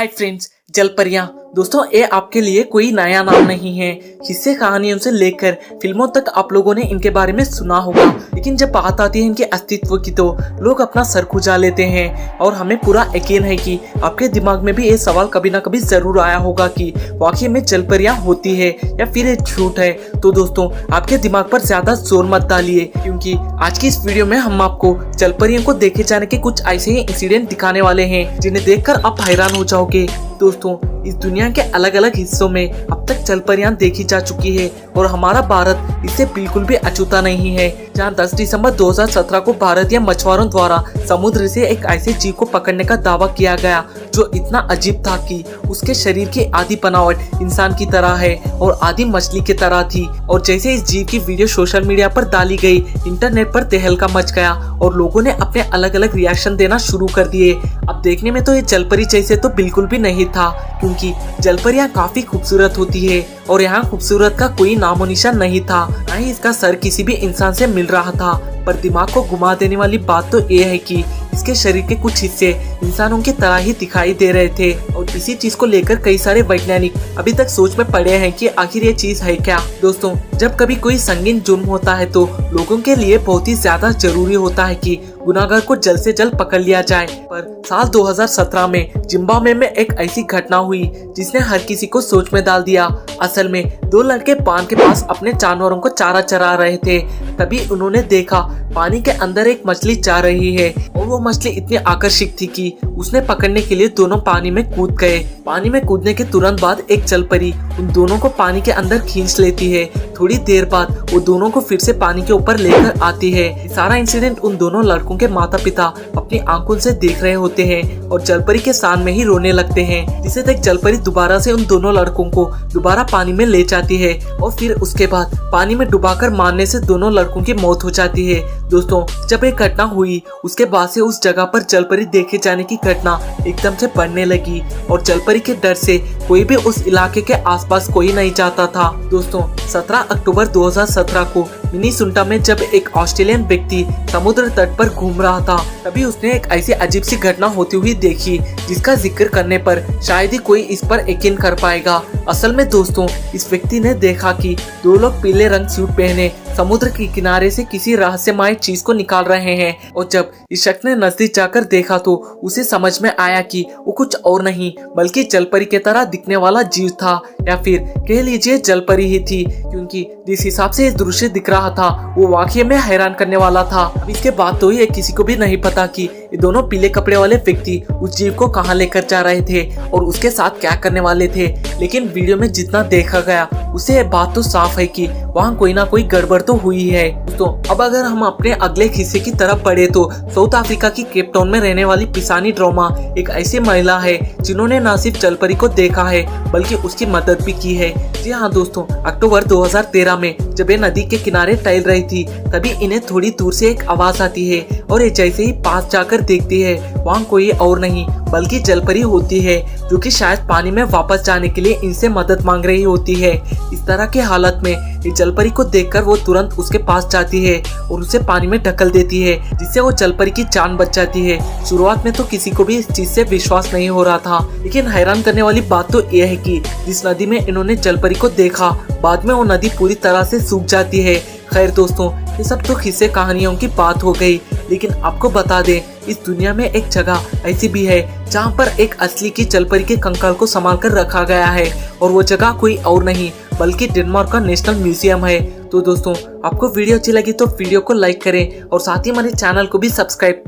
Hi friends, जलपरियां। दोस्तों, ये आपके लिए कोई नया नाम नहीं है। किस्से कहानियों से लेकर फिल्मों तक आप लोगों ने इनके बारे में सुना होगा, लेकिन जब बात आती है इनके अस्तित्व की तो लोग अपना सर खुजा लेते हैं। और हमें पूरा यकीन है कि आपके दिमाग में भी ये सवाल कभी ना कभी जरूर आया होगा कि वाकई में जलपरियां होती है या फिर ये झूठ है। तो दोस्तों, आपके दिमाग पर ज्यादा जोर मत डालिए, क्योंकि आज की इस वीडियो में हम आपको जलपरियों को देखे जाने के कुछ ऐसे ही इंसिडेंट दिखाने वाले हैं जिन्हें देखकर आप हैरान हो जाओगे। दोस्तों, इस दुनिया के अलग अलग हिस्सों में अब तक जलपरियां देखी जा चुकी है और हमारा भारत इससे बिल्कुल भी अछूता नहीं है। जहां 10 दिसंबर 2017 को भारतीय मछुआरों द्वारा समुद्र से एक ऐसे जीव को पकड़ने का दावा किया गया जो इतना अजीब था कि उसके शरीर की आधी बनावट इंसान की तरह है और आधी मछली की तरह थी। और जैसे इस जीव की वीडियो सोशल मीडिया पर डाली गई, इंटरनेट पर तहलका मच गया और लोगों ने अपने अलग अलग रिएक्शन देना शुरू कर दिए। अब देखने में तो ये जलपरी जैसे तो बिल्कुल भी नहीं था, क्योंकि जलपरियां काफी खूबसूरत होती है और यहाँ खूबसूरत का कोई नामो निशान नहीं था, न ही इसका सर किसी भी इंसान से मिल रहा था। पर दिमाग को घुमा देने वाली बात तो ये है कि इसके शरीर के कुछ हिस्से इंसानों की तरह ही दिखाई दे रहे थे और इसी चीज को लेकर कई सारे वैज्ञानिक अभी तक सोच में पड़े हैं कि आखिर ये चीज है क्या। दोस्तों, जब कभी कोई संगीन जुर्म होता है तो लोगों के लिए बहुत ही ज्यादा जरूरी होता है कि गुनाहगार को जल्द से जल्द पकड़ लिया जाए। पर साल 2017 में जिम्बाब्वे में एक ऐसी घटना हुई जिसने हर किसी को सोच में डाल दिया। असल में दो लड़के बांध के पास अपने जानवरों को चारा चरा रहे थे। तभी उन्होंने देखा पानी के अंदर एक मछली जा रही है और वो मछली इतनी आकर्षक थी कि उसने पकड़ने के लिए दोनों पानी में कूद गए। पानी में कूदने के तुरंत बाद एक जलपरी उन दोनों को पानी के अंदर खींच लेती है। थोड़ी देर बाद वो दोनों को फिर से पानी के ऊपर लेकर आती है। सारा इंसिडेंट उन दोनों लड़कों के माता पिता अपनी आंखों से देख रहे होते हैं और जलपरी के साथ में ही रोने लगते हैं, जिसे देख जलपरी दोबारा से उन दोनों लड़कों को दोबारा पानी में ले जाती है और फिर उसके बाद पानी में डुबाकर मारने से दोनों लड़कों की मौत हो जाती है। दोस्तों, जब एक घटना हुई उसके बाद से उस जगह पर जलपरी देखे जाने की घटना एकदम से बढ़ने लगी और जलपरी के डर से कोई भी उस इलाके के आसपास कोई नहीं जाता था। दोस्तों, 17 अक्टूबर 2017 को मिनीसुंटा में जब एक ऑस्ट्रेलियन व्यक्ति समुद्र तट पर घूम रहा था, तभी उसने एक ऐसी अजीब सी घटना होती हुई देखी जिसका जिक्र करने पर शायद ही कोई इस पर यकीन कर पाएगा। असल में दोस्तों, इस व्यक्ति ने देखा कि दो लोग पीले रंग सूट पहने समुद्र के किनारे से किसी रहस्यमय चीज को निकाल रहे हैं। और जब इस शख्स ने नजदीक जाकर देखा तो उसे समझ में आया कि वो कुछ और नहीं बल्कि जलपरी की तरह दिखने वाला जीव था, या फिर कह लीजिए जलपरी ही थी, क्योंकि जिस हिसाब से ये दृश्य दिख रहा था वो वाकई में हैरान करने वाला था। अब इसके बाद तो ये किसी को भी नहीं पता कि ये दोनों पीले कपड़े वाले व्यक्ति उस जीव को कहाँ लेकर जा रहे थे और उसके साथ क्या करने वाले थे। लेकिन वीडियो में जितना देखा गया उससे ये बात तो साफ है कि वहाँ कोई ना कोई गड़बड़ तो हुई है। तो अब अगर हम अपने अगले हिस्से की तरफ बढ़े तो साउथ अफ्रीका की केप टाउन में रहने वाली पिसानी ड्रोमा एक ऐसी महिला है जिन्होंने न सिर्फ जलपरी को देखा है बल्कि उसकी मदद भी की है। जी हाँ दोस्तों, अक्टूबर 2013 में जब ये नदी के किनारे टहल रही थी तभी इन्हें थोड़ी दूर से एक आवाज आती है और ये जैसे ही पास जाकर देखती है वहाँ कोई और नहीं बल्कि जलपरी होती है, जो कि शायद पानी में वापस जाने के लिए इनसे मदद मांग रही होती है। इस तरह के हालत में ये जलपरी को देखकर वो तुरंत उसके पास जाती है और उसे पानी में ढकेल देती है, जिससे वो जलपरी की जान बच जाती है। शुरुआत में तो किसी को भी इस चीज से विश्वास नहीं हो रहा था, लेकिन हैरान करने वाली बात तो यह है कि जिस नदी में इन्होंने जलपरी को देखा बाद में वो नदी पूरी तरह से सूख जाती है। खैर दोस्तों, ये सब तो किस्से कहानियों की बात हो गई, लेकिन आपको बता दें इस दुनिया में एक जगह ऐसी भी है जहाँ पर एक असली की जलपरी के कंकाल को संभाल कर रखा गया है और वो जगह कोई और नहीं बल्कि डेनमार्क का नेशनल म्यूजियम है। तो दोस्तों, आपको वीडियो अच्छी लगी तो वीडियो को लाइक करें और साथ ही हमारे चैनल को भी सब्सक्राइब